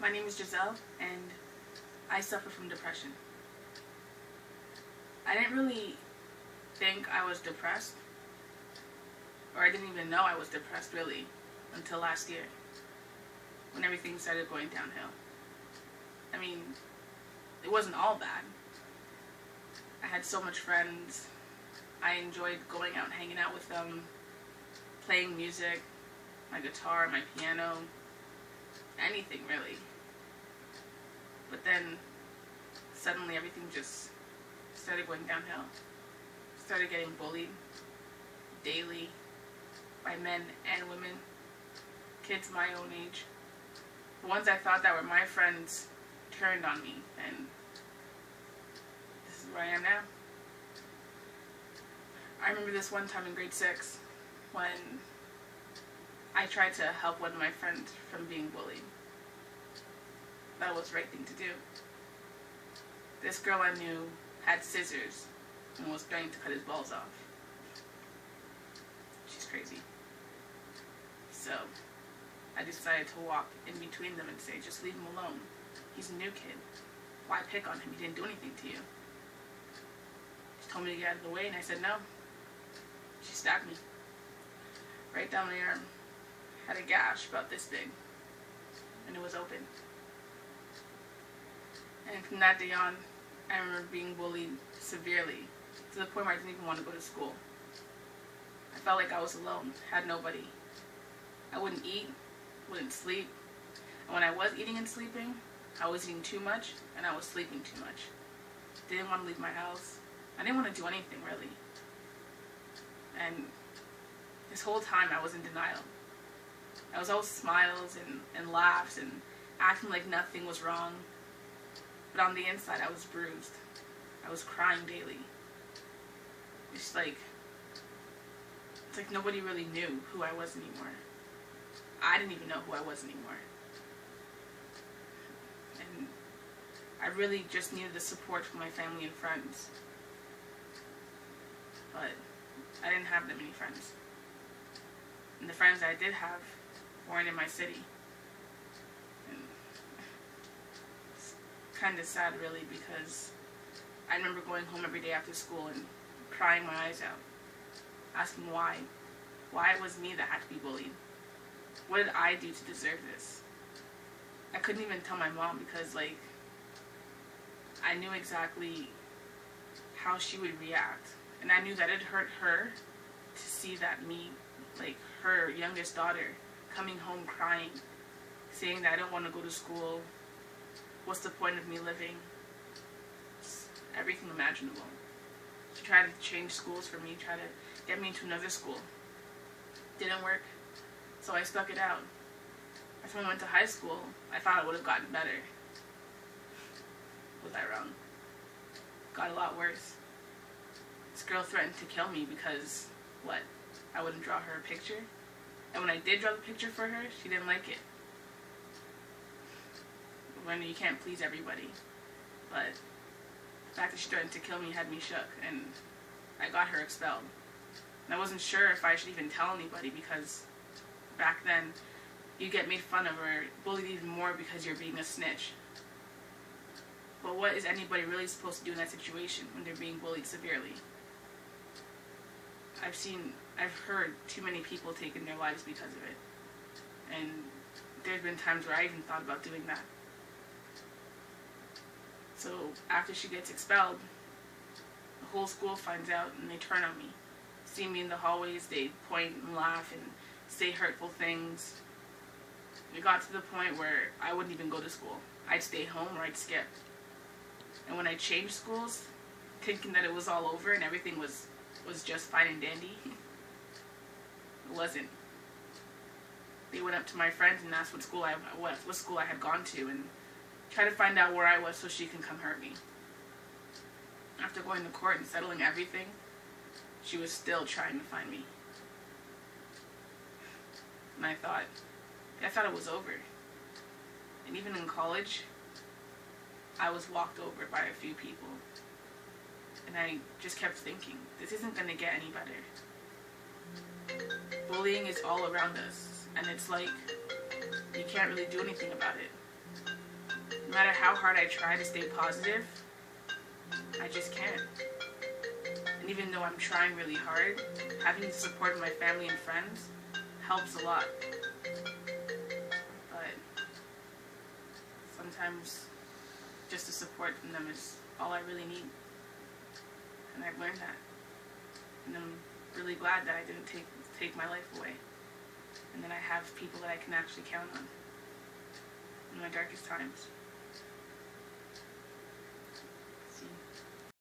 My name is Giselle, and I suffer from depression. I didn't really think I was depressed, or I didn't even know I was depressed really, until last year, when everything started going downhill. I mean, it wasn't all bad. I had so much friends. I enjoyed going out and hanging out with them, playing music, my guitar, my piano, anything really. But then suddenly everything just started going downhill. Started getting bullied daily by men and women, kids my own age. The ones I thought that were my friends turned on me, and this is where I am now. I remember this one time in grade 6 when I tried to help one of my friends from being bullied. That was the right thing to do. This girl I knew had scissors and was trying to cut his balls off. She's crazy. So I decided to walk in between them and say, just leave him alone. He's a new kid. Why pick on him? He didn't do anything to you. She told me to get out of the way, and I said no. She stabbed me right down my arm. Had a gash about this big, and it was open. And from that day on, I remember being bullied severely, to the point where I didn't even want to go to school. I felt like I was alone, had nobody. I wouldn't eat, wouldn't sleep, and when I was eating and sleeping, I was eating too much, and I was sleeping too much. Didn't want to leave my house. I didn't want to do anything, really. And this whole time, I was in denial. I was all smiles and laughs and acting like nothing was wrong. But on the inside, I was bruised. I was crying daily. It's like nobody really knew who I was anymore. I didn't even know who I was anymore. And I really just needed the support from my family and friends. But I didn't have that many friends. And the friends I did have weren't in my city. And it's kind of sad really, because I remember going home every day after school and crying my eyes out, asking why. Why it was me that had to be bullied. What did I do to deserve this? I couldn't even tell my mom because, like, I knew exactly how she would react. And I knew that it hurt her to see that me, like her youngest daughter, coming home crying, saying that I don't want to go to school. What's the point of me living? Just everything imaginable. She tried to change schools for me, tried to get me into another school. Didn't work, so I stuck it out. That's when I went to high school. I thought it would have gotten better. Was I wrong? Got a lot worse. This girl threatened to kill me because, what? I wouldn't draw her a picture? And when I did draw the picture for her, she didn't like it. When you can't please everybody. But the fact that she threatened to kill me had me shook, and I got her expelled. And I wasn't sure if I should even tell anybody, because back then you get made fun of or bullied even more because you're being a snitch. But what is anybody really supposed to do in that situation when they're being bullied severely? I've heard too many people taking their lives because of it. And there's been times where I even thought about doing that. So after she gets expelled, the whole school finds out and they turn on me. See me in the hallways, they point and laugh and say hurtful things. It got to the point where I wouldn't even go to school. I'd stay home or I'd skip. And when I changed schools, thinking that it was all over and everything was just fine and dandy, it wasn't. They went up to my friends and asked what school I had gone to, and tried to find out where I was so she can come hurt me. After going to court and settling everything, she was still trying to find me. And I thought it was over. And even in college, I was walked over by a few people. And I just kept thinking, this isn't going to get any better. Bullying is all around us, and it's like, you can't really do anything about it. No matter how hard I try to stay positive, I just can't. And even though I'm trying really hard, having the support of my family and friends helps a lot. But sometimes just the support from them is all I really need. And I've learned that. And I'm really glad that I didn't take my life away. And that I have people that I can actually count on in my darkest times.